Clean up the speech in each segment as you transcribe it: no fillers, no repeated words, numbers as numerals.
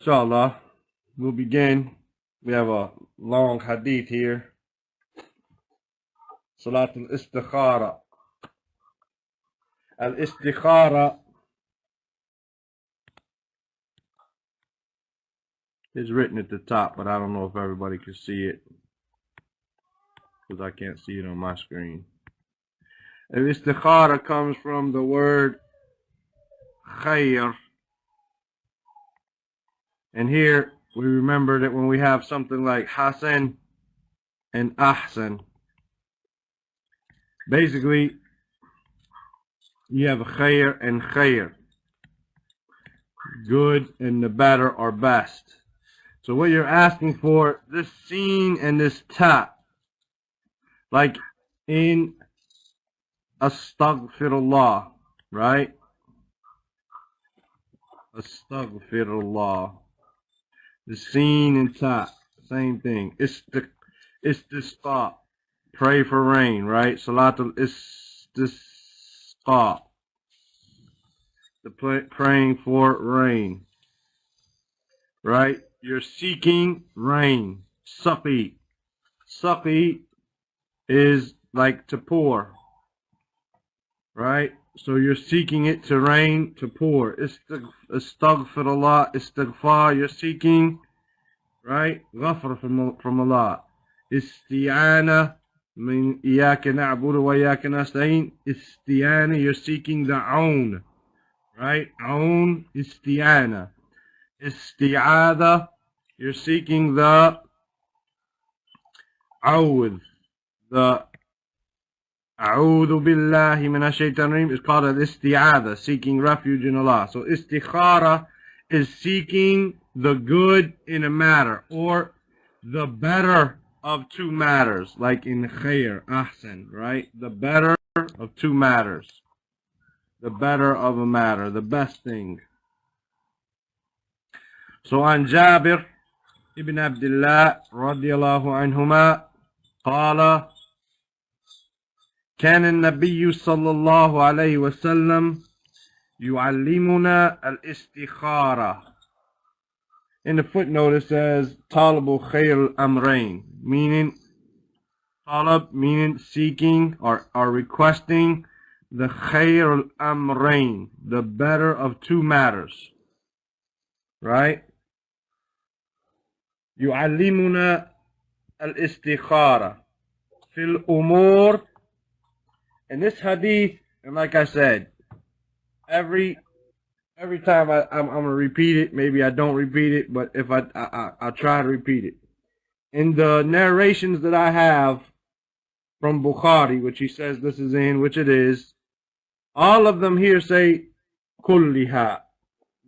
Inshallah, we'll begin. We have a long hadith here. Salat al-Istikhara. Al-Istikhara is written at the top, but I don't know if everybody can see it because I can't see it on my screen. Al-Istikhara comes from the word khayr. And here we remember that when we have something like Hasan and Ahsan, basically you have khayr and khayr, good and the better or best. So what you're asking for, this seen and this ta, like in astaghfirullah, right? Astaghfirullah. The seen and ta, same thing. Istisqa, pray for rain, right? Salatul istisqa, the praying for rain, right? You're seeking rain. Saqi. Saqi is like to pour, right? So you're seeking it to rain, to pour. Astaghfirullah, istighfar, you're seeking, right? Ghafr from Allah. Isti'ana, min iyaka na'budu wa iyaka nasta'in. Isti'ana, you're seeking the aun, right? Aun, isti'ana. Isti'adha, you're seeking the awud, the A'udhu billahi minash shaitanir rajim is called al-isti'adha, seeking refuge in Allah. So istikhara is seeking the good in a matter, or the better of two matters, like in khair, ahsan, right? The better of two matters. The better of a matter, the best thing. So on Jabir ibn Abdullah radiyallahu anhuma, qala, كان النبي صلى الله عليه وسلم يعلمنا الاستخارة. In the footnote it says طالب خير الأمرين, meaning طالب meaning seeking or requesting the خير الأمرين, the better of two matters, right? يعلمنا الاستخارة في الأمور. And this hadith, and like I said, every time I'm going to repeat it, maybe I don't repeat it, but if I'll try to repeat it. In the narrations that I have from Bukhari, which he says this is in, which it is, all of them here say kulliha.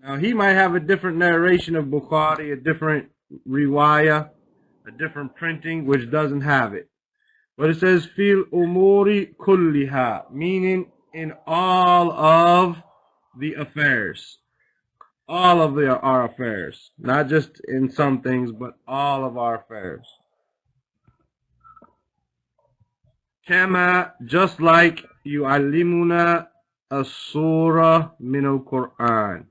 Now he might have a different narration of Bukhari, a different riwayah, a different printing, which doesn't have it. But it says fil umuri kulliha, meaning in all of the affairs. All of our affairs. Not just in some things, but all of our affairs. Kama, just like yu'allimuna as-surah min al-Qur'an.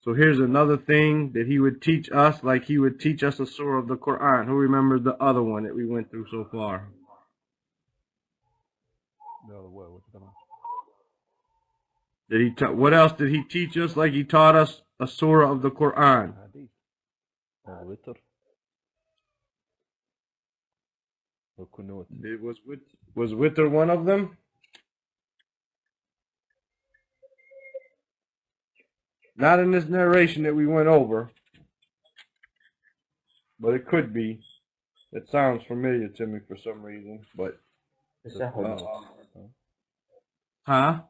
So here's another thing that he would teach us, like he would teach us a surah of the Quran. Who remembers the other one that we went through so far? What else did he teach us? Like he taught us a surah of the Quran. Was witr one of them? Not in this narration that we went over, but it could be. It sounds familiar to me for some reason, but huh?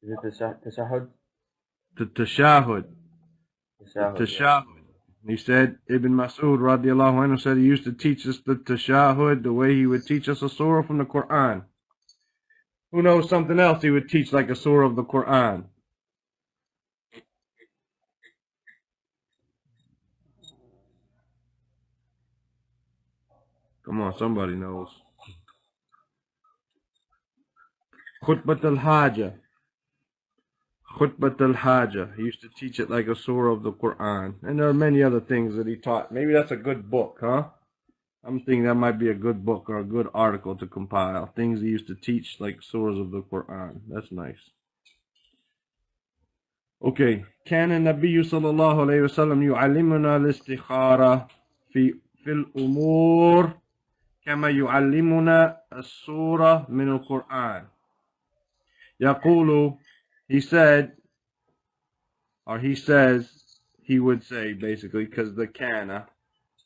Is it tashahhud? The tashahhud. Tashahhud. He said, Ibn Mas'ud radiallahu anhu said he used to teach us the tashahhud the way he would teach us a surah from the Quran. Who knows something else he would teach like a surah of the Quran? Come on, somebody knows. Khutbat al-Haja. Khutbat al-Haja. He used to teach it like a surah of the Quran. And there are many other things that he taught. Maybe that's a good book, huh? I'm thinking that might be a good book or a good article to compile. Things he used to teach like surahs of the Quran. That's nice. Okay. كان النبي صلى الله عليه وسلم يعلمنا الاستخارة في الأمور كما يعلمنا السورة من القرآن. يقول, he said, or he says, he would say basically, because the kana,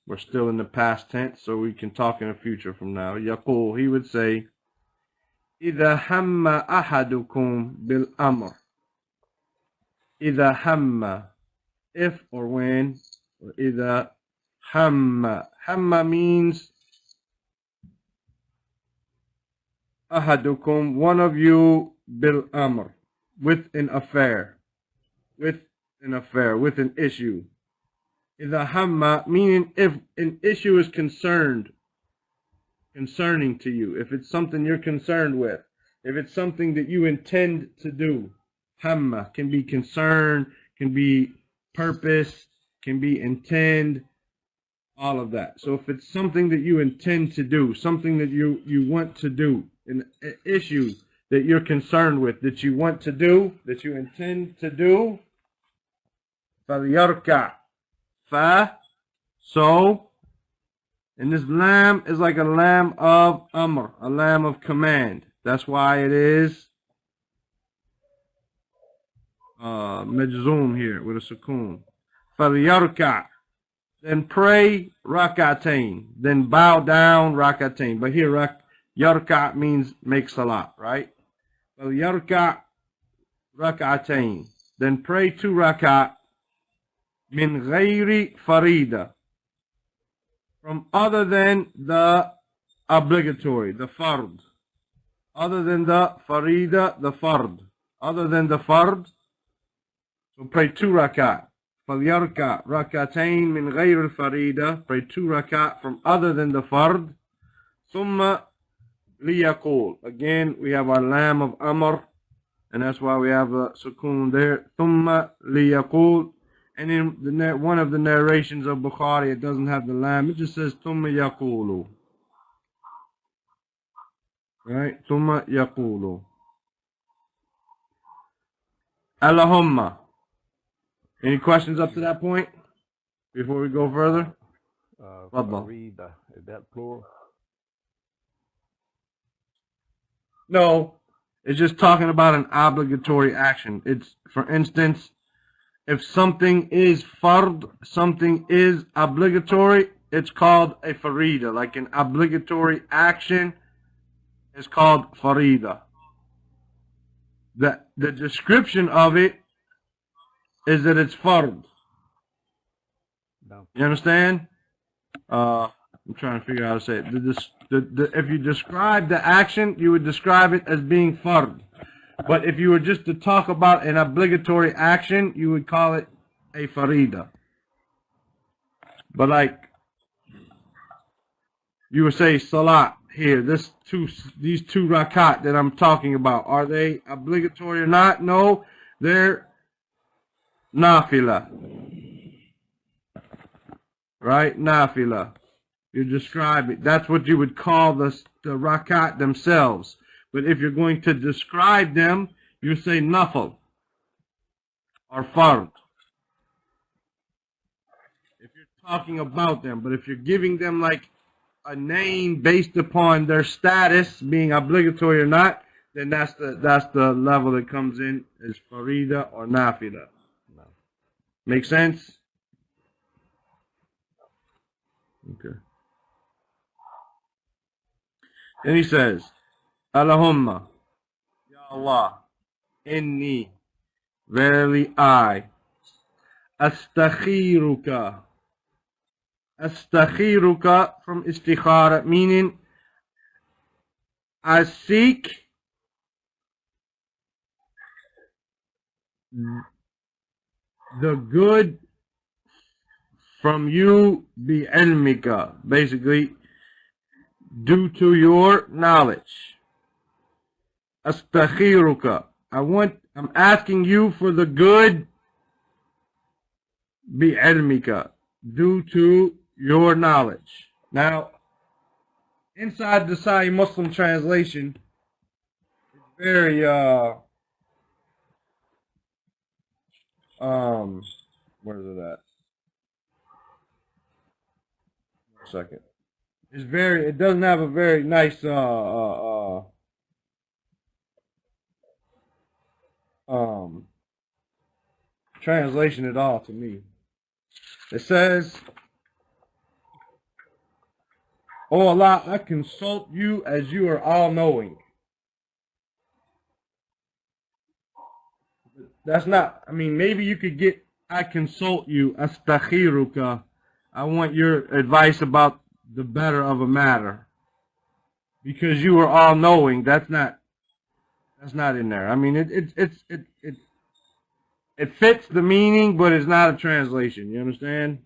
we're still in the past tense, so we can talk in the future from now. يقول, he would say, إذا هم أحدكم بالأمر. إذا هم, if or when, or إذا هم. هم means أحدكم, one of you, بالأمر, with an affair, with an issue. إذا هم, meaning if an issue is concerning to you, if it's something you're concerned with, if it's something that you intend to do. Hamma can be concern, can be purpose, can be intend, all of that. So if it's something that you intend to do, something that you want to do, an issue that you're concerned with, that you want to do, that you intend to do, فَلْيَرْكَعْ. So, and this lam is like a lam of amr, a lam of command. That's why it is majzoom here with a sukoon. فَلْيَرْكَعْ. Then pray rakatain. Then bow down rakatain. But here yarka means make salat, right? فَلْيَرْكَعْ rakatain. Then pray 2 rakat min ghayri farida. From other than the obligatory, the fard. Other than the farida, the fard. Other than the fard. So pray 2 rakat. فَلْيَرْكَعْ رَكَعَتَيْن مِنْ غَيْرِ الْفَرِيدَةِ. Pray 2 rakat from other than the fard. ثُمَّ لِيَقُولُ. Again, we have our lam of amr, and that's why we have a sukoon there. ثُمَّ لِيَقُولُ. And in one of the narrations of Bukhari, it doesn't have the lam. It just says ثُمَّ يَقُولُ. Right? ثُمَّ يَقُولُ. Allahumma. Any questions up to that point before we go further? Farida, is that plural? No, it's just talking about an obligatory action. It's, for instance, if something is fard, something is obligatory, it's called a farida. Like an obligatory action is called farida. The description of it is that it's fard. You understand? I'm trying to figure out how to say it. If you describe the action, you would describe it as being fard. But if you were just to talk about an obligatory action, you would call it a farida. But like, you would say salat here, these 2 rakat that I'm talking about, are they obligatory or not? No, they're nafila. Right? Nafila. You describe it. That's what you would call the rakat themselves. But if you're going to describe them, you say nafil or fard. If you're talking about them, but if you're giving them like a name based upon their status being obligatory or not, then that's the level that comes in as farida or nafila. Make sense? Okay. Then he says, Allahumma, Ya Allah, inni, verily I, astakhiruka. Astakhiruka from istikhara, meaning I seek the good from you bi-ilmika, basically due to your knowledge. Astakhiruka, I'm asking you for the good bi'ilmika, due to your knowledge. Now, inside the Sahih Muslim translation, it's very where is it at? 1 second. It doesn't have a very nice translation at all to me. It says, "O Allah, I consult you as you are all-knowing." That's not, I mean, maybe you could get, "I consult you, astakhiruka." I want your advice about the better of a matter. Because you are all-knowing, that's not in there. I mean, it fits the meaning, but it's not a translation. You understand?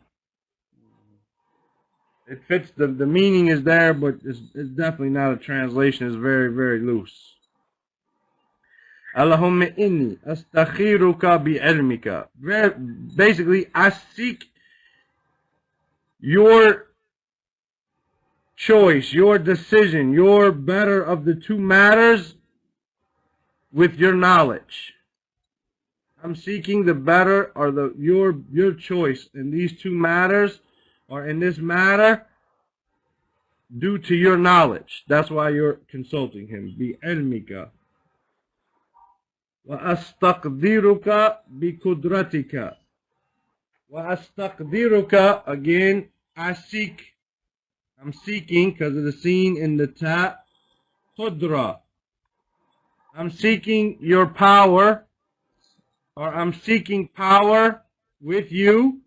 It fits the meaning is there, but it's definitely not a translation. It's very, very loose. Allahumma inni astakhiruka bi'ilmika. Basically, I seek your choice, your decision, your better of the two matters with your knowledge. I'm seeking the better or your choice in these two matters, or in this matter, due to your knowledge. That's why you're consulting him. Bi'ilmika. وَأَسْتَقْدِرُكَ بِقُدْرَتِكَ. وَأَسْتَقْدِرُكَ, again, I'm seeking, because of the scene in the ta, qudra. I'm seeking your power, or I'm seeking power with you,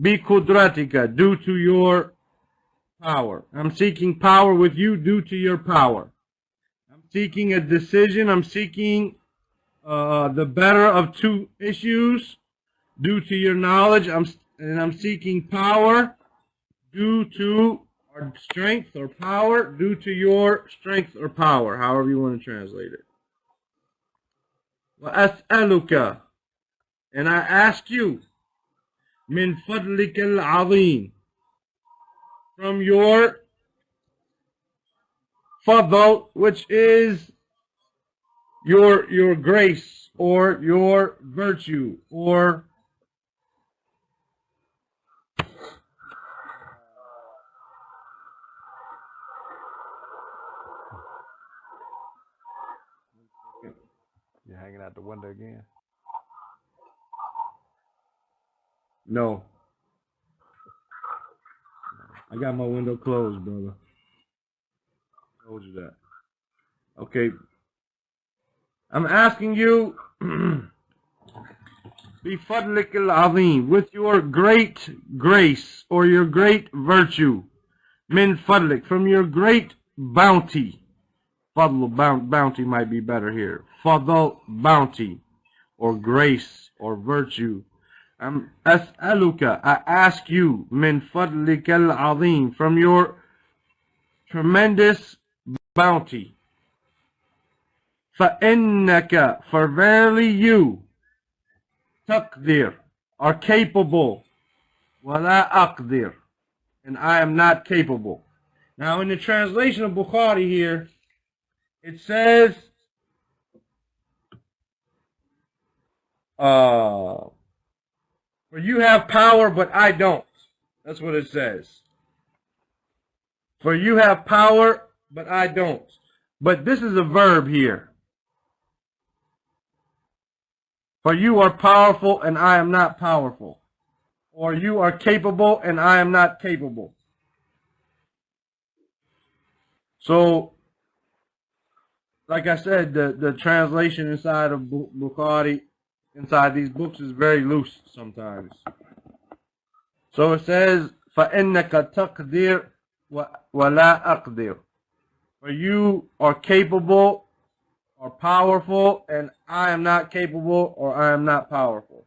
بِقُدْرَتِكَ, due to your power. I'm seeking power with you due to your power. Seeking a decision. I'm seeking the better of two issues due to your knowledge. I'm seeking power due to, or strength or power due to your strength or power, however you want to translate it. وَأَسْأَلُكَ, and I ask you, مِنْ فَضْلِكَ الْعَظِيمِ, from your fadl, which is your grace or your virtue, or you're hanging out the window again? No, I got my window closed, brother. I told you that. Okay. I'm asking you, بِفَضْلِكَ الْعَظِيمِ, with your great grace or your great virtue, min fadlik, from your great bounty. Fadl, bounty might be better here. Fadl, bounty, or grace, or virtue. As'aluka, I ask you, min fadlika al-azim, from your tremendous bounty. فَإِنَّكَ, for verily you, taqdir, are capable, وَلَا أَقْدِرْ, and I am not capable. Now in the translation of Bukhari here, it says, for you have power, but I don't. That's what it says. For you have power, but I don't. But this is a verb here. For you are powerful, and I am not powerful. Or you are capable, and I am not capable. So, like I said, the translation inside of Bukhari, inside these books, is very loose sometimes. So it says, فَإِنَّكَ تَقْدِرْ وَلَا أَقْدِرْ, for you are capable or powerful, and I am not capable, or I am not powerful.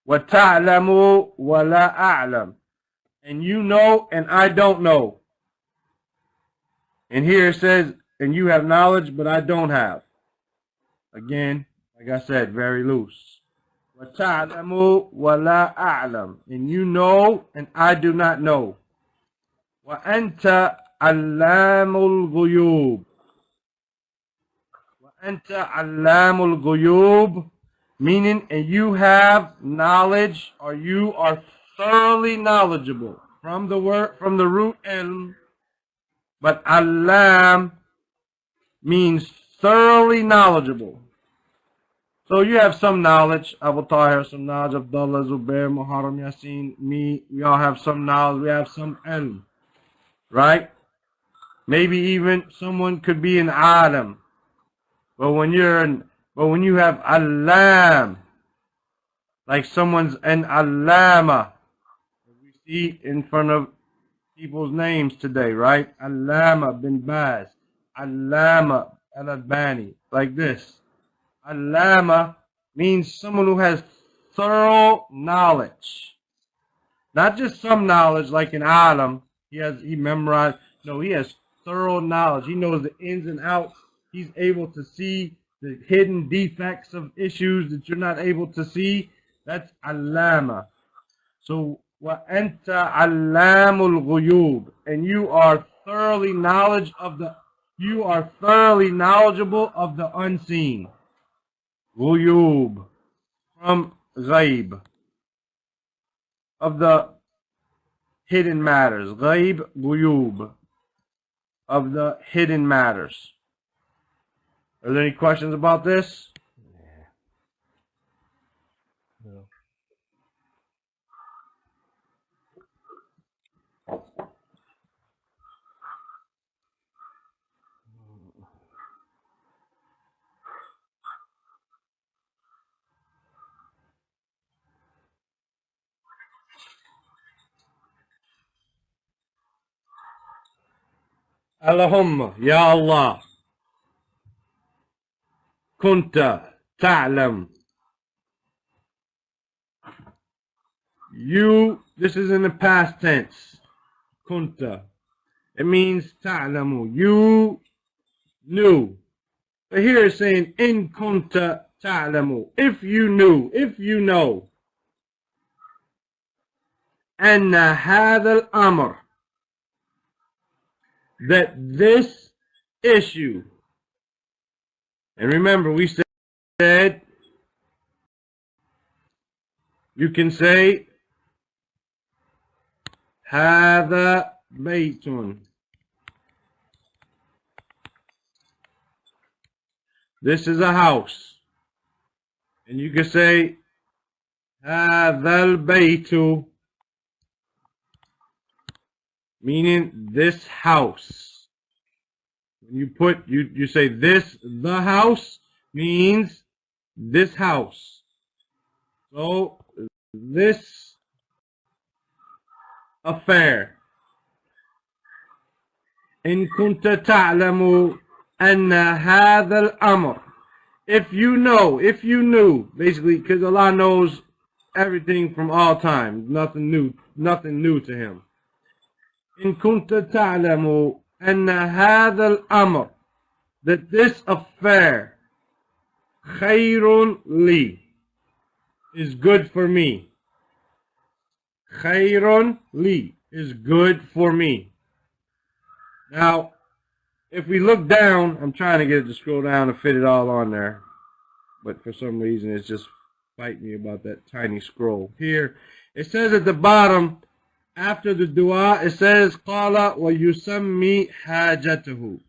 وَتَعْلَمُ وَلَا أَعْلَمُ, and you know, and I don't know. And here it says, and you have knowledge, but I don't have. Again, like I said, very loose. وَتَعْلَمُ وَلَا أَعْلَمُ. And you know, and I do not know. وَأَنْتَ عَلَّامُ الْغُيُوبِ. وَأَنْتَ عَلَّامُ الْغُيُوبِ. Meaning, and you have knowledge, or you are thoroughly knowledgeable. From the word, from the root ilm. But allam means thoroughly knowledgeable. So you have some knowledge. Abu Tahir, some knowledge. Abdullah, Zubair, Muharram, Yasin, me. We all have some knowledge. We have some ilm. Right? Maybe even someone could be an alim. But when you have allam, like someone's an allama, we see in front of people's names today, right? Allama bin Baz, Allama al-Albani, like this. Allama means someone who has thorough knowledge. Not just some knowledge like an alim. He memorized. No, he has thorough knowledge. He knows the ins and outs. He's able to see the hidden defects of issues that you're not able to see. That's allama. So, وَأَنْتَ عَلَّامُ الْغُيُوبِ. And you are thoroughly knowledgeable of the unseen. Ghuyub, from ghaib, of the hidden matters. Ghaib, ghuyub, of the hidden matters. Are there any questions about this? Yeah. No. Allahumma, Ya Allah, kunta ta'lam. You, this is in the past tense. Kunta. It means ta'lamu. You knew. But here it's saying in kunta ta'lamu. If you knew, if you know. Anna hadha al-amr. That this issue. And remember, we said you can say هذا بيت. This is a house. And you can say هذا البيت, meaning this house. When you say this, the house, means this house. So this affair. إن كنت تعلم أن هذا الأمر. If you knew, basically, because Allah knows everything from all time, nothing new to Him. إن كنت تعلم أن هذا الأمر, that this affair, خير لي, is good for me. خير لي is good for me. Now, if we look down, I'm trying to get it to scroll down and fit it all on there, but for some reason it's just fighting me about that tiny scroll. Here, it says at the bottom, after the dua, it says, قَالَ وَيُسَمِّي حَاجَتَهُ.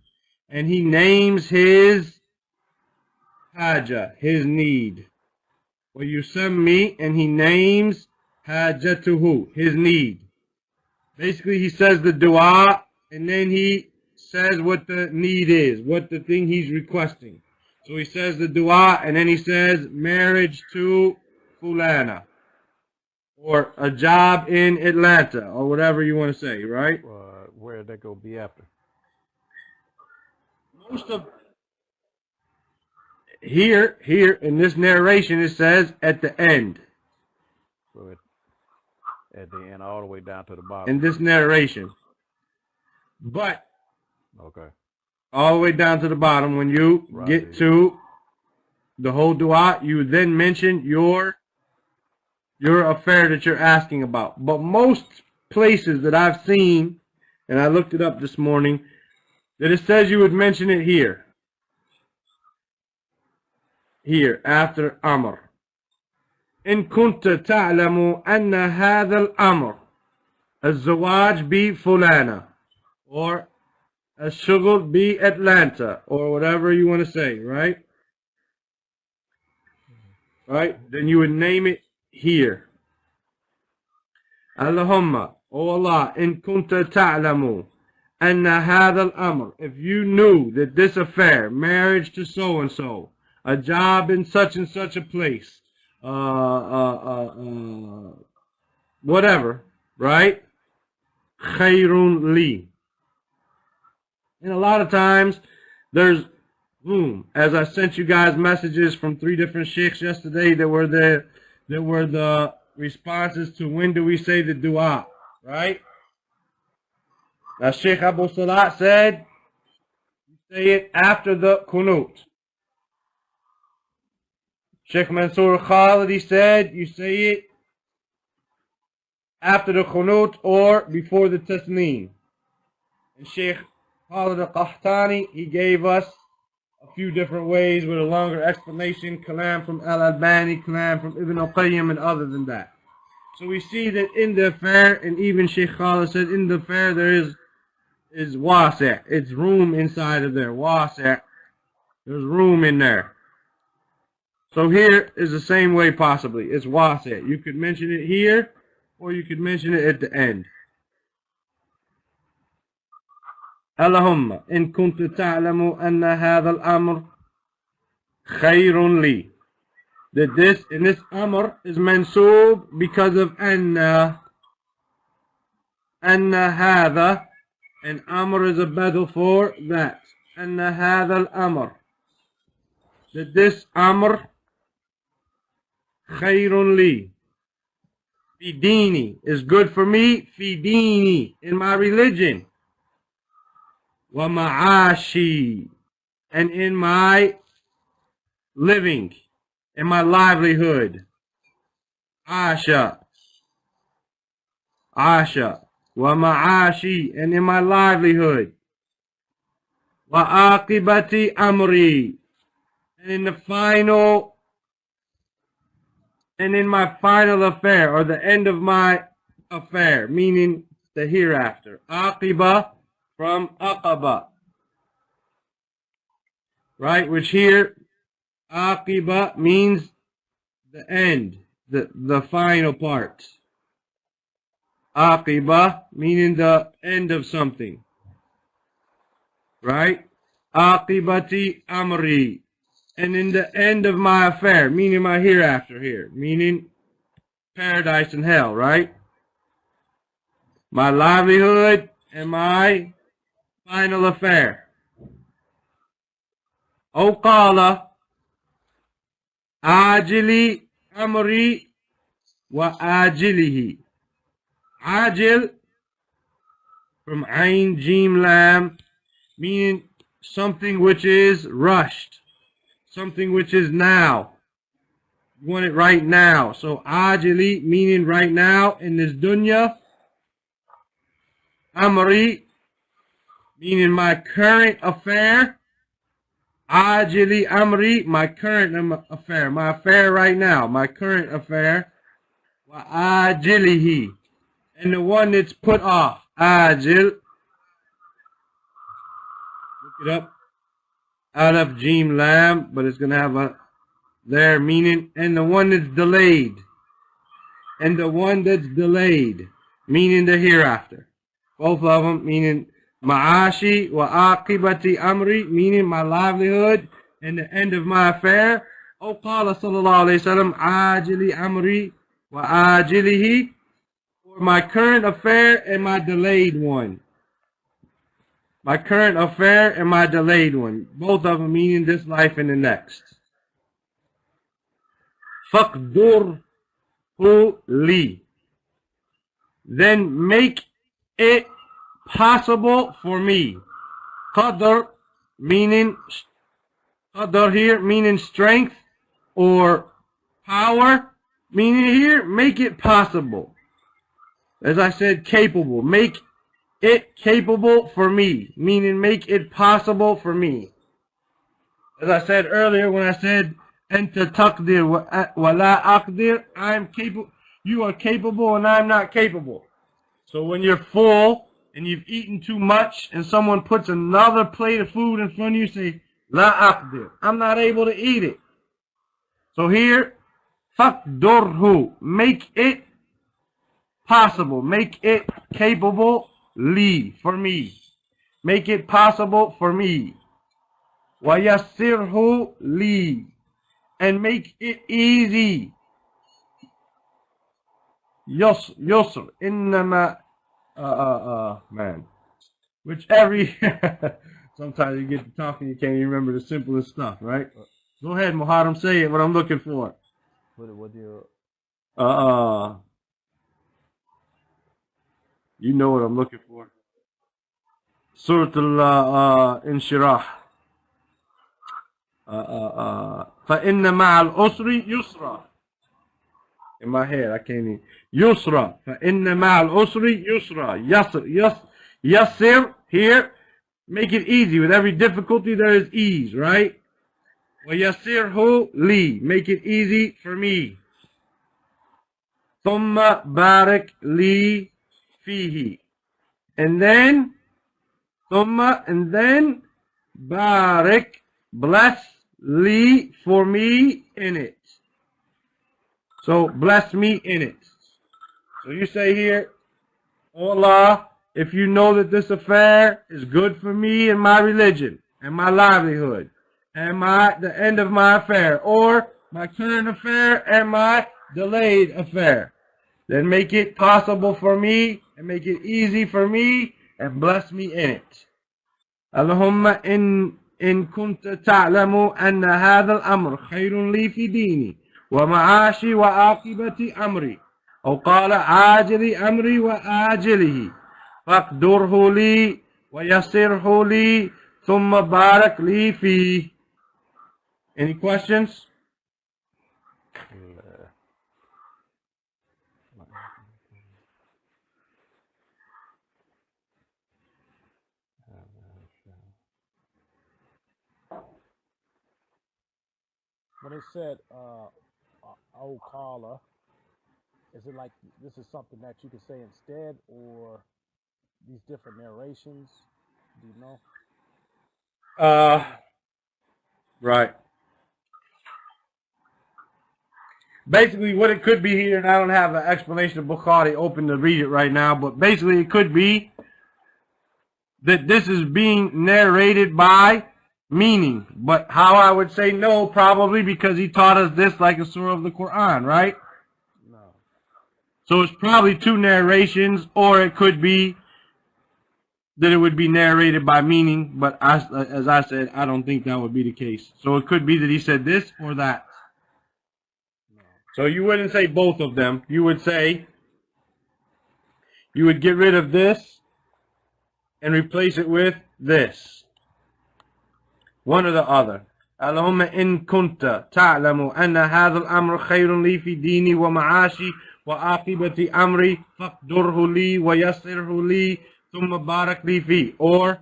And he names his haja, his need. وَيُسَمِّي, and he names حَاجَتُهُ, his need. Basically, he says the dua, and then he says what the need is, what the thing he's requesting. So he says the dua, and then he says marriage to fulana, or a job in Atlanta, or whatever you want to say, right? Where did that go be after? Most of here in this narration, it says at the end. So at the end, all the way down to the bottom. In this narration. But okay, all the way down to the bottom. When you get to the whole dua, you then mention your affair that you're asking about. But most places that I've seen, and I looked it up this morning, that it says you would mention it here. Here, after Amr. إن كنت تعلم أن هذا الأمر الزواج بفلانة or الشغل بأتلانتا or whatever you want to say, right? Right? Then you would name it here. Allahumma, O Allah, إن كنت تعلم أن هذا الأمر, if you knew that this affair, marriage to so and so, a job in such and such a place, whatever, right? Khayrun li. And a lot of times there's as I sent you guys messages from 3 different sheikhs yesterday that were the responses to when do we say the dua, right? Now Sheikh Abu Salat said you say it after the kunut. Sheikh Mansour Khalidi said you say it after the kunut or before the tasneem. And Sheikh Khalid al-Qahtani, he gave us a few different ways with a longer explanation, kalam from Al-Albani, kalam from Ibn al-Qayyim, and other than that. So we see that in the affair, and even Sheikh Khalid said in the affair there is wasi', it's room inside of there, wasi', there's room in there. So here is the same way possibly, it's wasi'. You could mention it here, or you could mention it at the end. Allahumma, in kuntu ta'lamu anna hadha al-amr khayrun li. That this amr is mansoob because of anna hadha, and amr is a badal for that. Anna hadha al-amr. That this amr khayrun li. Fi dini is good for me, fi dini, in my religion. Wa ma'ashi, and in my living, in my livelihood. Asha, wa ma'ashi, and in my livelihood. Wa aqibati amri, and in my final affair, or the end of my affair, meaning the hereafter. Aqiba from aqaba, right? Which here, aqiba means the end, the final part. Aqiba meaning the end of something, right? Aqibati amri, and in the end of my affair, meaning my hereafter here, meaning paradise and hell, right? My livelihood and my final affair. O qala ajili amri wa ajilihi. Ajil from ain jim lam, meaning something which is rushed, something which is now. You want it right now. So ajili meaning right now in this dunya. Amri meaning my current affair. Ajili amri, my current affair, my affair right now, my current affair. Wa ajilihi, and the one that's put off. Ajil, look it up. Adab jim lam, but it's gonna have a there meaning, and the one that's delayed, and the one that's delayed, meaning the hereafter. Both of them meaning ma'ashi wa aqibati amri, meaning my livelihood and the end of my affair. O qala sallallahu alayhi wa sallam, ajili amri wa ajilihi, for my current affair and my delayed one. My current affair and my delayed one. Both of them meaning this life and the next. Faqdurhu li. Then make it possible for me. Qadr meaning qadr here, meaning strength or power, meaning here, make it possible. As I said, capable. Make it capable for me, meaning make it possible for me. As I said earlier, when I said anta taqdir wa la aqdir, I'm capable, you are capable and I'm not capable. So when you're full and you've eaten too much and someone puts another plate of food in front of you, say la aqdir, I'm not able to eat it. So here, faqdurhu, make it possible, make it capable, li, for me. Make it possible for me. وَيَسِّرْهُ li, and make it easy. Yusr, innama, man. Which every, sometimes you get to talking, you can't even remember the simplest stuff, right? Go ahead, Muharram, say it, what I'm looking for. What do you... You know what I'm looking for. Surah Al-Inshirah. فَإِنَّ مَعَ الْأُسْرِ يُسْرًا. In my head, I can't even. Yusra. فَإِنَّ مَعَ الْأُسْرِ يُسْرًا. Yasir, here, make it easy. With every difficulty, there is ease, right? وَيَسِرْهُ li, make it easy for me. ثُمَّ بَارِكْ li fihi. And then, barik, bless li, for me in it. So bless me in it. So you say here, oh Allah, if you know that this affair is good for me and my religion and my livelihood and the end of my affair, or my current affair and my delayed affair, then make it possible for me and make it easy for me and bless me in it. Allahumma in kunta ta'lamu anna hadha al-amr khayrun li fi dini wa ma'ashi wa aqibati amri, aw qala ajili amri wa ajilihi, faqdurhu li wa yassirhu li thumma barak li fi. Any questions? When it said Okala, is it like this is something that you could say instead, or these different narrations? Do you know? Right. Basically, what it could be here, and I don't have an explanation of Bukhari open to read it right now, but basically it could be that this is being narrated by meaning. But how I would say no, probably because he taught us this like a surah of the Quran, right? No. So it's probably two narrations, or it could be that it would be narrated by meaning, but as I said, I don't think that would be the case. So it could be that he said this or that. No. So you wouldn't say both of them. You would say, you would get rid of this and replace it with this. One or the other. Allahumma in kunta ta'lamu anna hadha al-amr khayrun li fi dini wa ma'ashi wa aqibati amri faqdurhu li wa yassirhu li thumma barak li fi. Or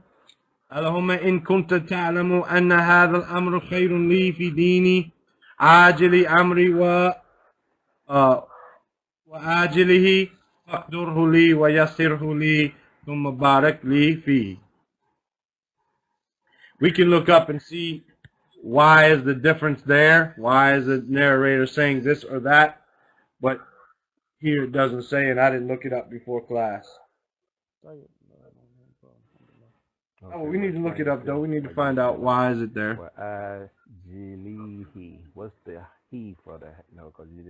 Allahumma in kunta ta'lamu anna hadha al-amr khayrun li fi dini ajili amri wa ajilihi faqdurhu li wa yassirhu li thumma barak li fi. We can look up and see why is the difference there. Why is the narrator saying this or that? But here it doesn't say, and I didn't look it up before class. Okay, Oh, we need to look it up, though. We need to find out why is it there. What's the he for that? No, because you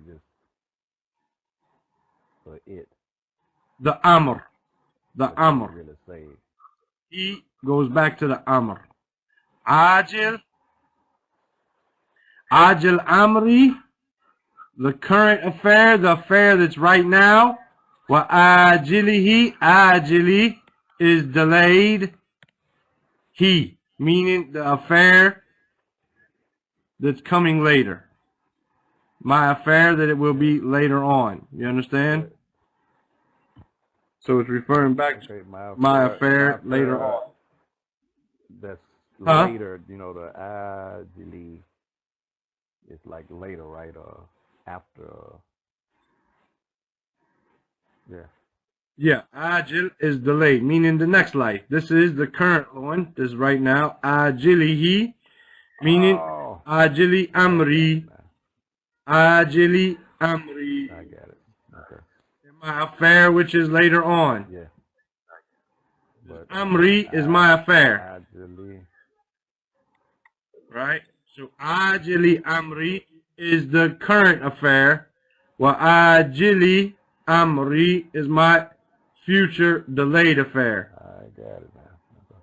just for it. The Amr. The Amr. Really say. He goes back to the Amr. Ajil Amri, the current affair, the affair that's right now. Wa ajilihi, ajili is delayed. he, meaning the affair that's coming later. My affair that it will be later on. You understand? So it's referring back to my affair later on. That's Huh? later, you know, the ajili is like later, right? After. Yeah. Yeah, ajil is delayed, meaning the next life. This is the current one. This is right now. Ajilihi, meaning Oh, ajili amri. Ajili amri. I get it. Okay. My affair, which is later on. Yeah. But, Amri is my affair. Ajili. Right? So ajili amri is the current affair. Wa ajili amri is my future delayed affair. I got it now. Okay.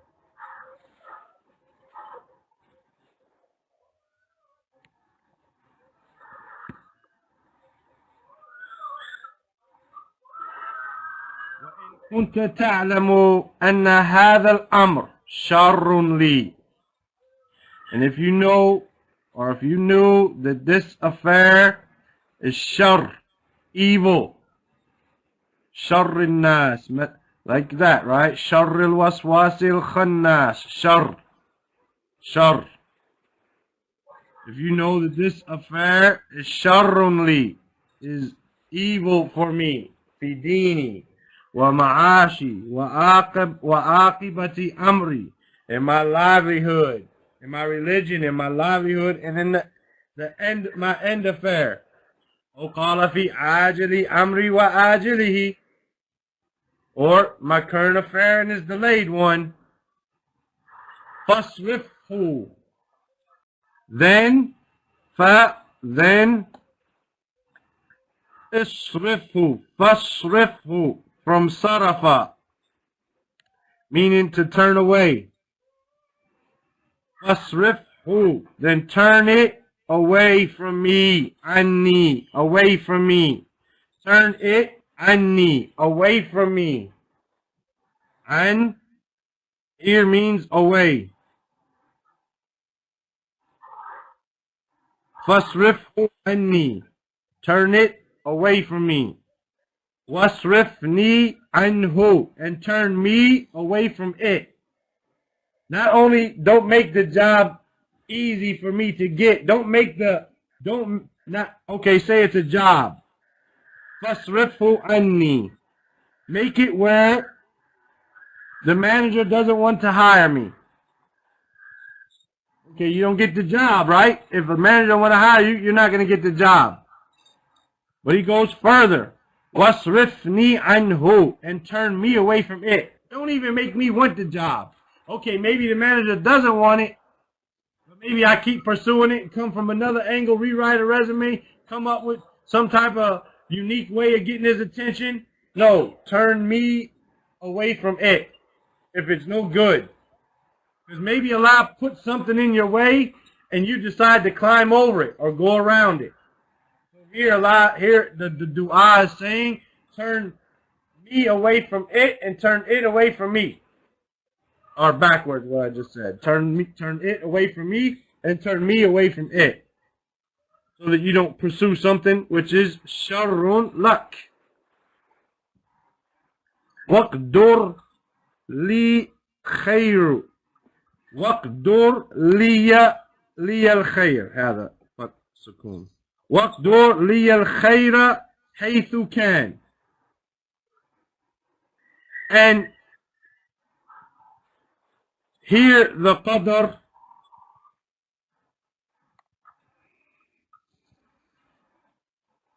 كنت تعلم أن هذا الأمر شر لي. And if you know, or if you knew that this affair is shar, evil, shar الناس, like that, right? شر الوسواس الخناس, shar. If you know that this affair is sharrun li, is evil for me, fi dini, wa ma'ashi, wa aqibati amri, in my livelihood, in my religion, in my livelihood, and in the end, my end affair. O qala fi ajili amri wa ajilihi, or my current affair and his delayed one. Fasrifhu. Then isrifhu, fasrifhu, from sarafa, meaning to turn away. Fasrifhu, then turn it away from me, anni, away from me. Turn it, anni, away from me. An here means away. Fasrifhu anni, turn it away from me. Wasrifni anhu, and turn me away from it. Not only don't make the job easy for me to get, okay, say it's a job. Fasrifhu anni. Make it where the manager doesn't want to hire me. Okay, you don't get the job, right? If a manager don't want to hire you, you're not going to get the job. But he goes further. Wasrifni anhu, and turn me away from it. Don't even make me want the job. Okay, maybe the manager doesn't want it, but maybe I keep pursuing it and come from another angle, rewrite a resume, come up with some type of unique way of getting his attention. No, turn me away from it if it's no good. Because maybe Allah put something in your way and you decide to climb over it or go around it. Here, Allah, here the dua is saying, turn me away from it and turn it away from me. Or backwards, what I just said. Turn it away from me and turn me away from it. So that you don't pursue something which is sharrun lak. Waqdur li khayru. Waqdur liya al-khayr. هذا سكون. وَاقْدُرْ لِيَ الْخَيْرَ حَيْثُ كَانَ. And here the qadr,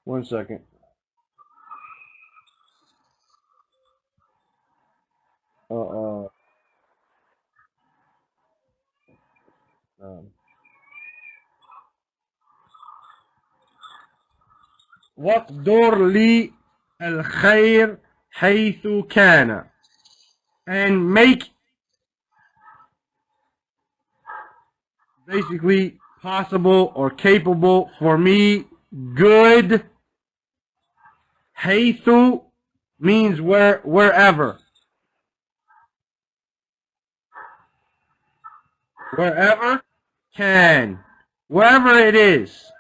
one second. وَاقْدُرْ لِي الْخَيْرَ حَيْثُ كَانَ. And make basically possible or capable for me good. Haythu means wherever. wherever can, wherever it is,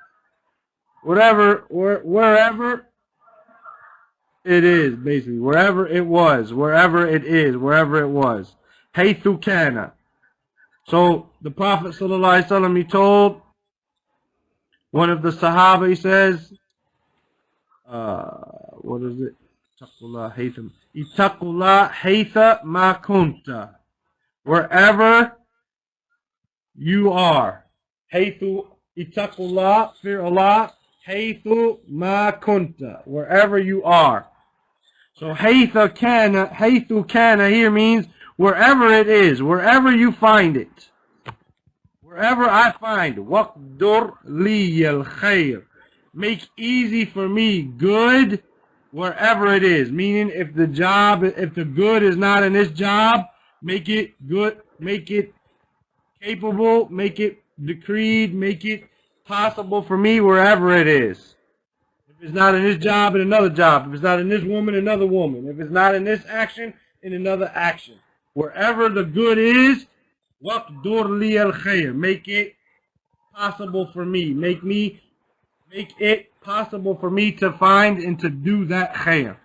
wherever it is, basically, wherever it was, wherever it is, wherever it was. Haythu kana. So the Prophet ﷺ, he told one of the Sahaba, he says, what is it? Ittaqullah haytha ma kunta. Wherever you are. Haythu ittaqullah, fear Allah, haythu ma kunta. Wherever you are. So haythu kana here means wherever it is, wherever you find it. Wherever I find, waqdur li al khair. Make easy for me good wherever it is. Meaning if the good is not in this job, make it good, make it capable, make it decreed, make it possible for me wherever it is. If it's not in this job, in another job. If it's not in this woman, another woman. If it's not in this action, in another action. Wherever the good is, waqdur li al khair. Make it possible for me. Make it possible for me to find and to do that khair.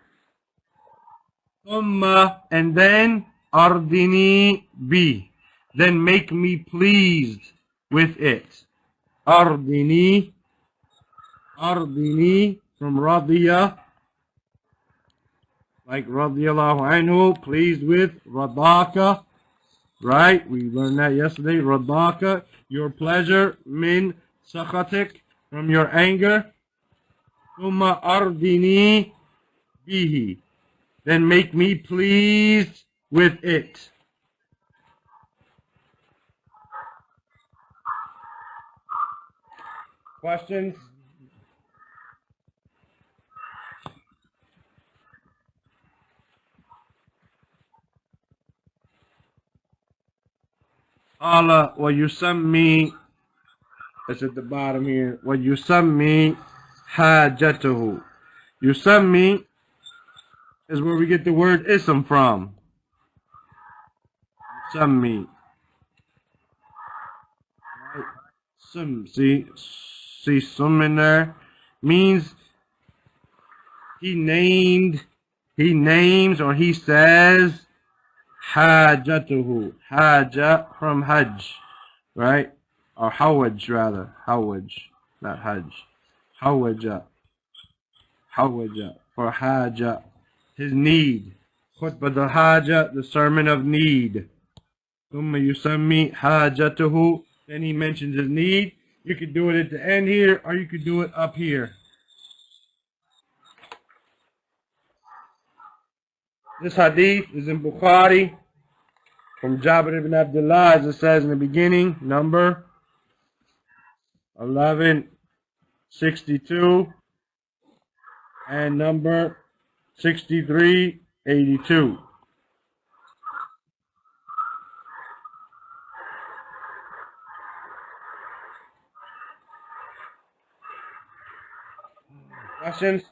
Thumma, and then ardini bi. Then make me pleased with it. Ardini from radiya, like radiyallahu anhu, pleased with radaka, right? We learned that yesterday. Radaka, your pleasure, min sakhatik, from your anger. Thumma ardini bihi, then make me pleased with it. Questions? Allah, وَيُسَمِّي, it's at the bottom here, وَيُسَمِّي حَاجَتُهُ. Yusammi is where we get the word ism from. Yusammi. See sum in there? Means he names or he says hajatuhu. Haja from hajj, right? Or hawaj rather. Hawaj, not hajj. Hawaja. For haja. His need. Khutbah the haja, the sermon of need. Thumma yusammi hajatuhu. Then he mentions his need. You could do it at the end here, or you could do it up here. This hadith is in Bukhari from Jabir ibn Abdullah, as it says in the beginning, number 1162 and number 6382. Questions?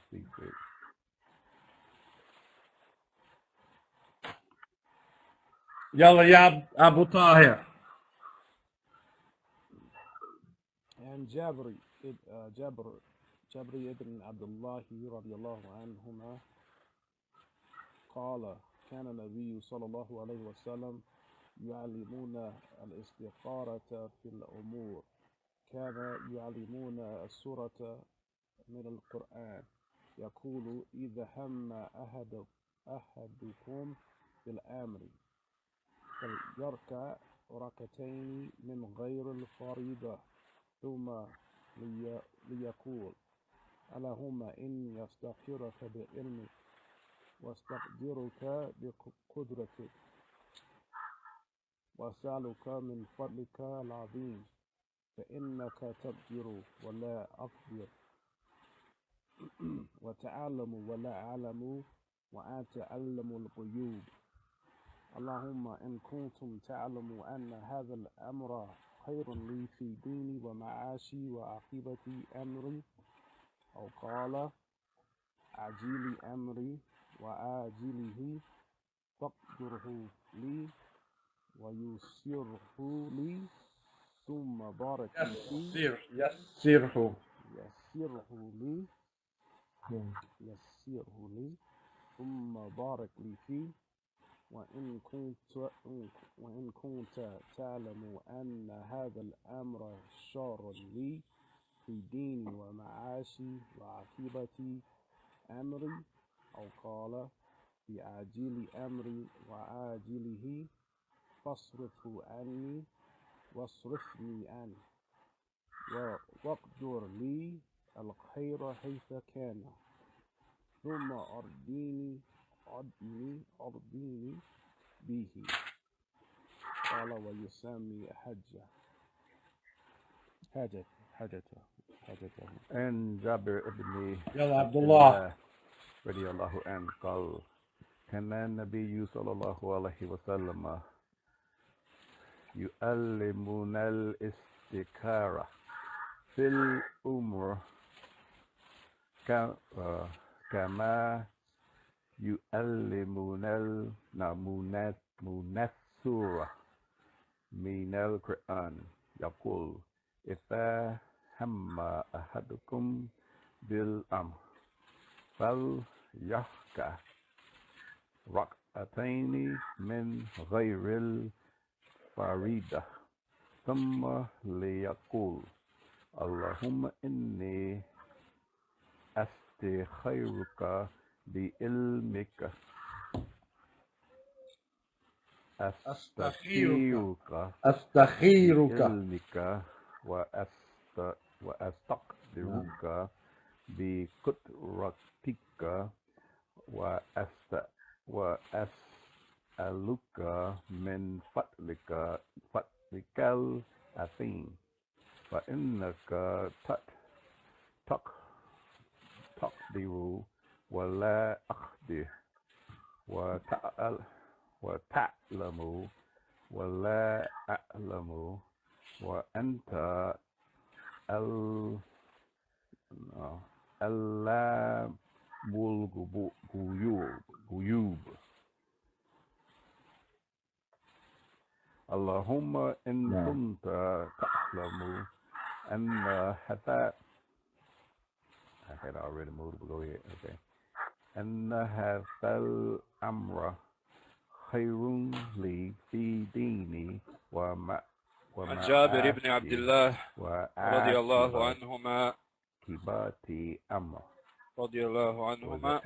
Secret. Yalla ya Abu Tahir. And Jabri ibn Abdullah radiyallahu anhuma قال كان النبي صلى الله عليه وسلم يعلمون الاستخارة في الأمور كان يعلمون السورة من القرآن يقول إذا هم أحدكم بالأمر فليركع ركعتين من غير الفريضة ثم ليقول اللهم إني أستغفرك بعلمك واستقدرك بقدرتك وأسألك من فضلك العظيم فإنك تقدر ولا أقدر وتعلم ولا أعلم وأنت أعلم الغيوب. اللهم إن كنتم تعلم أن هذا الأمر خير لي في ديني ومعاشي وعاقبة أمري، أو قال عجيل أمري وآجله، فاقدره لي ويسره لي، ثم بارك لي فيه. يسره لي ثم بارك لي فيه. وإن كنت تعلم أن هذا الأمر شر لي في ديني ومعاشي وعاقبة أمري، أو قال في عاجل أمري وآجله، فاصرفه عني واصرفني عنه، واقدر لي الخير حيث كان، ثم أرضيني به. قال ويسمي حاجته. عن جابر بن يلا عبد عبد الله. الله رضي الله عنه قال كان النبي صلى الله عليه وسلم يعلمنا الاستخارة في الأمور كما يعلمنا المنثورة من القرآن. يقول إذا هم أحدكم بالأمر فليركع ركعتين من غير الفريضة، ثم ليقول اللهم إني أستخيرك بعلمك أستخيرك بعلمك وأستقدرك بقدرتك وأسألك من فضلك العظيم، فإنك تقدر ولا أقدر وتعلم ولا أعلم وأنت علام الغيوب. اللهم إن كنت تعلم أن هذا I had already moved, but go ahead. Okay. أن هذا الأمر خير لي في ديني عن جابر بن عبد الله رضي الله عنهما رضي الله عنهما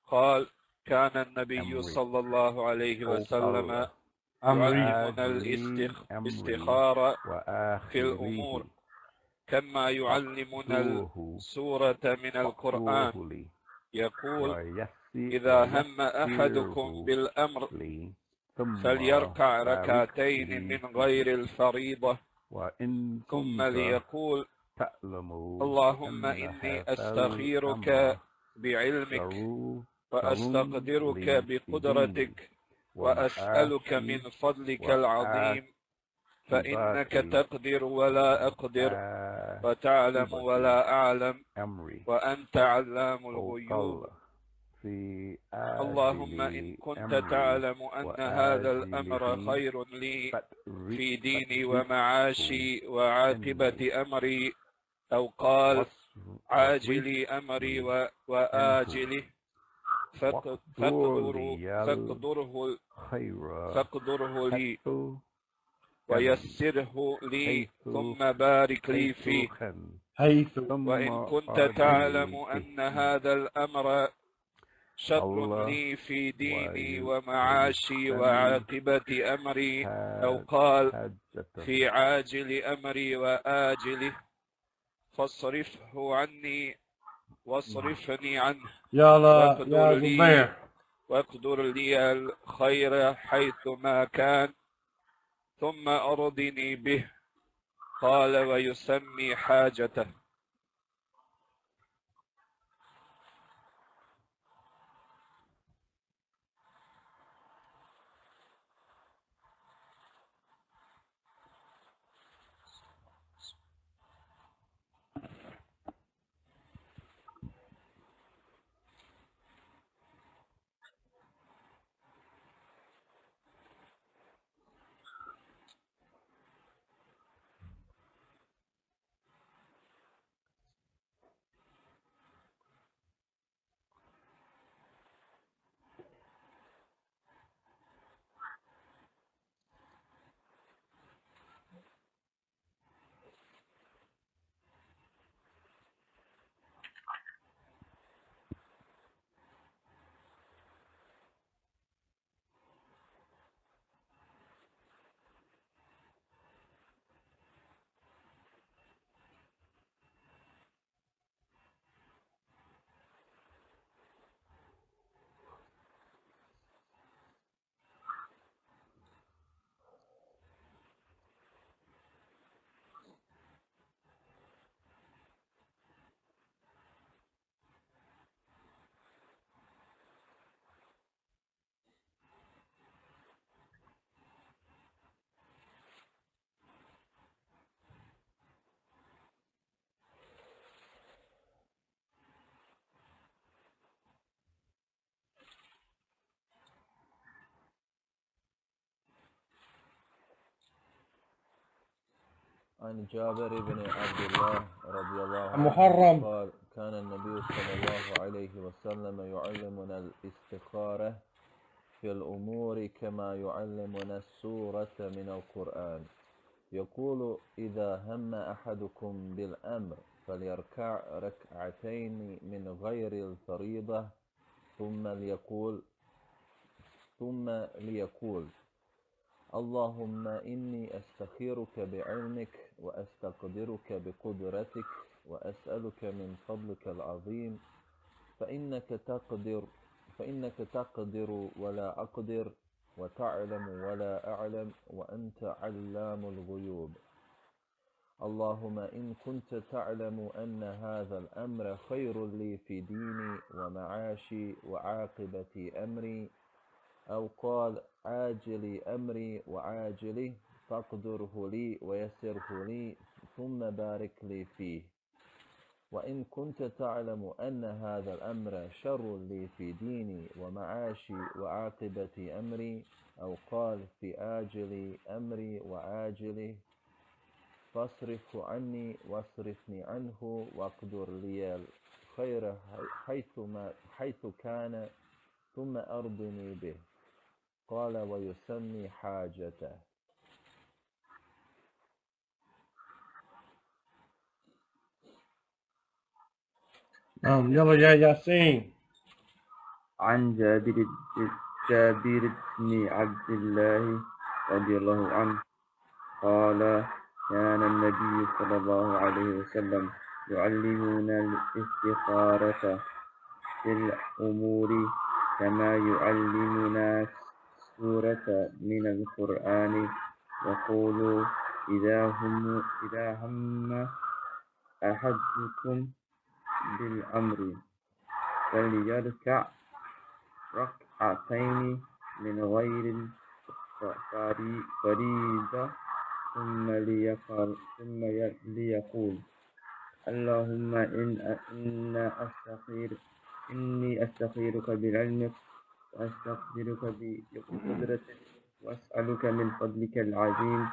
قال كان النبي صلى الله عليه وسلم يعلمنا الاستخارة في الأمور كما يعلمنا السورة من القرآن. يقول إذا هم أحدكم بالأمر فليركع ركعتين من غير الفريضة، ثم ليقول اللهم إني أستخيرك بعلمك وأستقدرك بقدرتك وأسألك من فضلك العظيم، فإنك تقدر ولا أقدر وتعلم ولا أعلم وأنت علام الغيوب. اللهم إن كنت تعلم أن هذا الأمر خير لي في ديني ومعاشي وعاقبة أمري، أو قال عاجل أمري وآجله، فاقدره لي ويسره لي، ثم بارك لي فيه. وإن كنت تعلم أن هذا الأمر شر لي في ديني ومعاشي وعاقبة أمري، أو قال في عاجل أمري وآجله، فاصرفه عني واصرفني عنه، واقدر لي الخير حيث ما كان، ثم أرضني به. قال ويسمي حاجته. عن جابر بن عبد الله رضي الله عنه محرم. قال كان النبي صلى الله عليه وسلم يعلمنا الاستخارة في الأمور كما يعلمنا السورة من القرآن. يقول إذا هم أحدكم بالأمر فليركع ركعتين من غير الفريضة ثم ليقول اللهم إني أستخيرك بعلمك وأستقدرك بقدرتك وأسألك من فضلك العظيم فإنك تقدر ولا أقدر وتعلم ولا أعلم وأنت علام الغيوب. اللهم إن كنت تعلم أن هذا الأمر خير لي في ديني ومعاشي وعاقبة أمري، أو قال عاجل أمري وعاجله، فاقدره لي ويسره لي ثم بارك لي فيه. وإن كنت تعلم أن هذا الأمر شر لي في ديني ومعاشي وعاقبة أمري، أو قال في آجل أمري وعاجله، فاصرفه عني واصرفني عنه واقدر لي الخير حيث كان ثم أرضني به. قال ويسمي حاجته. يلا يا ياسين. عن جابر بن عبد الله رضي الله عنه قال كان النبي صلى الله عليه وسلم يعلمنا الاستخارة في الأمور كما يعلمنا السورة من القرآن. يقول إذا هم أحدكم بالأمر فليركع ركعتين من غير فريضة ثم ليقول اللهم إني أستخيرك بعلمك وأستقدرك بقدرتك وأسألك من فضلك العظيم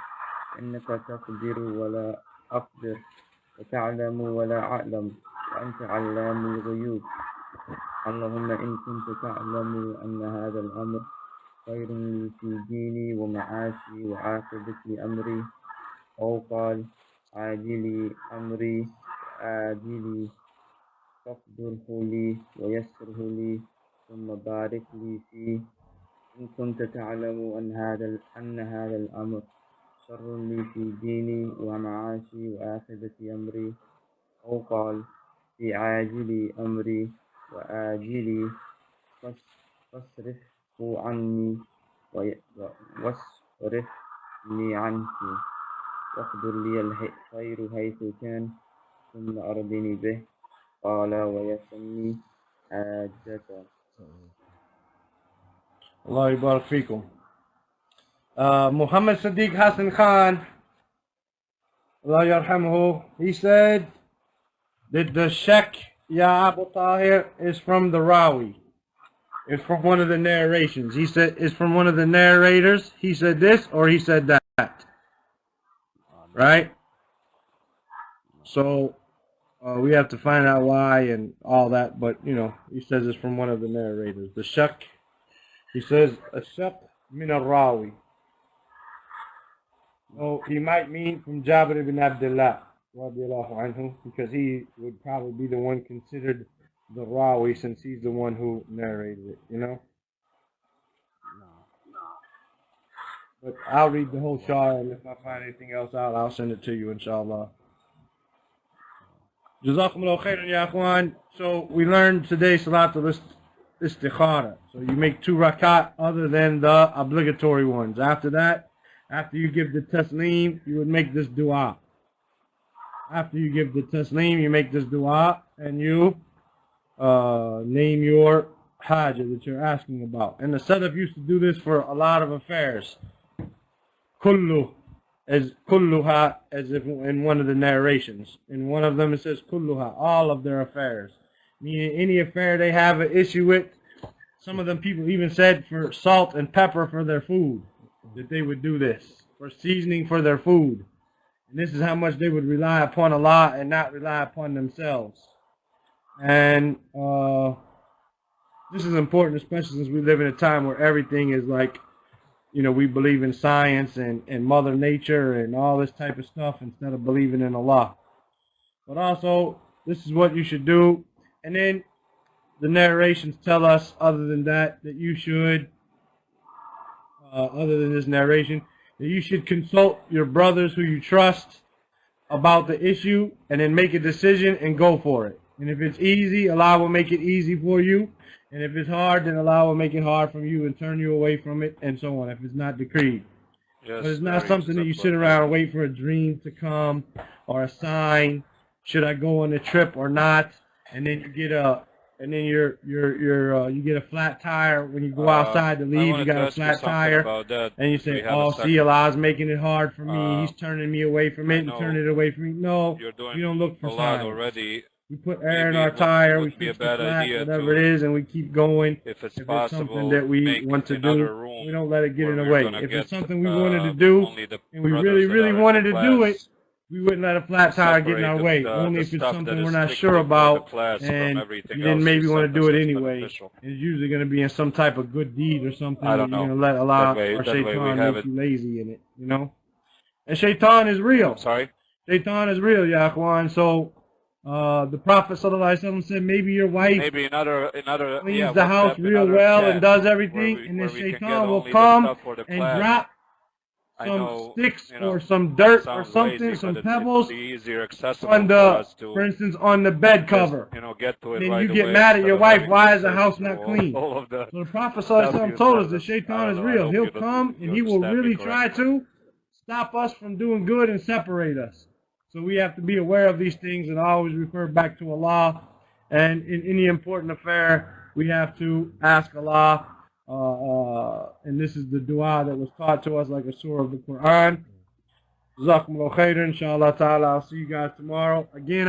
إنك تقدر ولا أقدر وتعلم ولا أعلم وأنت علام الغيوب. اللهم إن كنت تعلم أن هذا الأمر خير في ديني ومعاشي وعاقبة أمري، أو قال عاجل أمري وآجلي، فاقدره لي ويسره لي ثم بارك لي فيه. إن كنت تعلم أن هذا الأمر شر لي في ديني ومعاشي وعاقبة أمري، أو قال في عاجل أمري وآجلي، فاصرفه عني واصرفني عنه. واخبر لي الخير حيث كان ثم أرضني به قال ويسمي حاجته. Allah yubarak fikum. Muhammad Sadiq Hassan Khan, Allah yarhamhu, he said that the Sheikh Ya Abu Tahir is from the Rawi. It's from one of the narrations. He said it's from one of the narrators. He said this or he said that. Right? So we have to find out why and all that. But, you know, he says it's from one of the narrators. The Sheikh, he says, Sheikh min al-Rawi. So he might mean from Jabir ibn Abdullah, radiallahu anhu, because he would probably be the one considered the Rawi since he's the one who narrated it, you know? But I'll read the whole shar, and if I find anything else out, I'll send it to you, inshallah. Jazakumullah khairan, ya akhwan. So we learned today Salatul Istikhara. So you make 2 rakat other than the obligatory ones. After that, after you give the taslim, you would make this dua. After you give the taslim, you make this dua, and you name your haja that you're asking about. And the Salaf used to do this for a lot of affairs. Kulluha, as if in one of the narrations. In one of them it says kulluha, all of their affairs. Meaning any affair they have an issue with. Some of them people even said for salt and pepper for their food, that they would do this. For seasoning for their food. And this is how much they would rely upon Allah and not rely upon themselves. And this is important, especially since we live in a time where everything is like, you know, we believe in science and Mother Nature and all this type of stuff instead of believing in Allah. But also, this is what you should do. And then the narrations tell us, other than that, that you should, other than this narration, that you should consult your brothers who you trust about the issue and then make a decision and go for it. And if it's easy, Allah will make it easy for you. And if it's hard, then Allah will make it hard from you and turn you away from it and so on, if it's not decreed. But it's not something that you sit around and wait for a dream to come or a sign. Should I go on a trip or not? And then you get you get a flat tire when you go outside to leave. You got a flat tire, and you say, "Oh, see, Allah's making it hard for me. He's turning me away from it and turning it away from me." No, you don't look for signs. Already. We put air in our tire, we fix the flat, whatever it is, and we keep going. If it's something that we want to do, we don't let it get in the way. If it's something we wanted to do, and we really, really wanted to do it, we wouldn't let a flat tire get in our way. Only if it's something we're not sure about, and then maybe want to do it anyway. It's usually going to be in some type of good deed or something. You're going to let Allah or Shaitan make you lazy in it, you know? And Shaitan is real. Shaitan is real, ya akhwan. So the Prophet ﷺ said, maybe your wife cleans the house real well and does everything, and then Shaitan will come and drop some sticks or some dirt or something, some pebbles on the, for instance, on the bed cover. Then you get mad at your wife, why is the house not clean? So the Prophet ﷺ told us that Shaitan is real. He'll come and he will really try to stop us from doing good and separate us. So we have to be aware of these things and always refer back to Allah. And in any important affair, we have to ask Allah. And this is the dua that was taught to us like a surah of the Quran. Jazakumullah khairan, inshallah ta'ala. I'll see you guys tomorrow. Again,